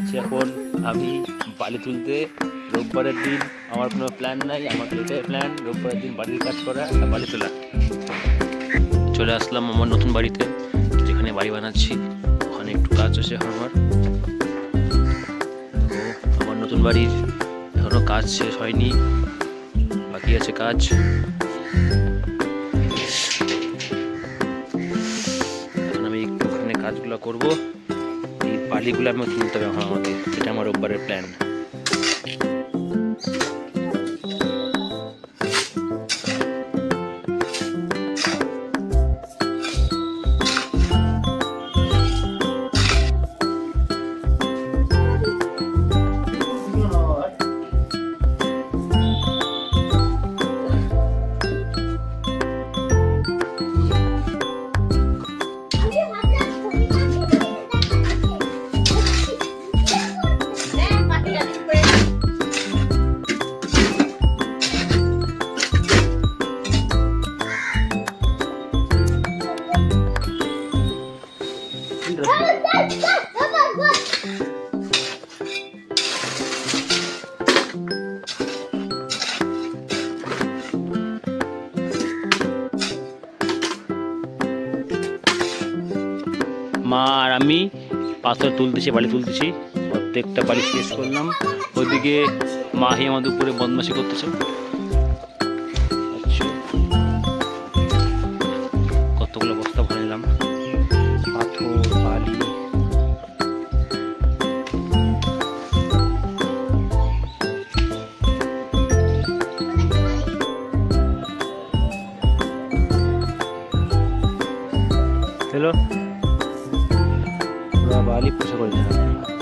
যাচ্ছি এখন আমি বালি তুলতে। রোববারের দিন আমার কোনো প্ল্যান নাই, আমার এটাই প্ল্যান রোববারের দিন বাড়ির কাজ করা আর বালি তোলা। চলে আসলাম আমার নতুন বাড়িতে, যেখানে বাড়ি বানাচ্ছি। ওখানে একটু কাজ আছে আমার। তো আমার নতুন বাড়ির এখনো কাজ শেষ হয়নি, বাকি আছে কাজ। এখন আমি একটু ওখানে কাজগুলো করবো, এই বালিগুলো আমি তুলতে হবে এখন আমাকে। এটা আমার রোববারের প্ল্যান। মা আর আমি পাথর তুলতেছি, বালি তুলতেছি। প্রত্যেকটা বালি শেষ করলাম। ওইদিকে মাহি আমাদের উপরে বদমাশি করতেছে। আচ্ছা, কতগুলো বস্তা ভরে নিলাম পাথর বালি। হ্যালো, বালি পোষা করে দিলাম।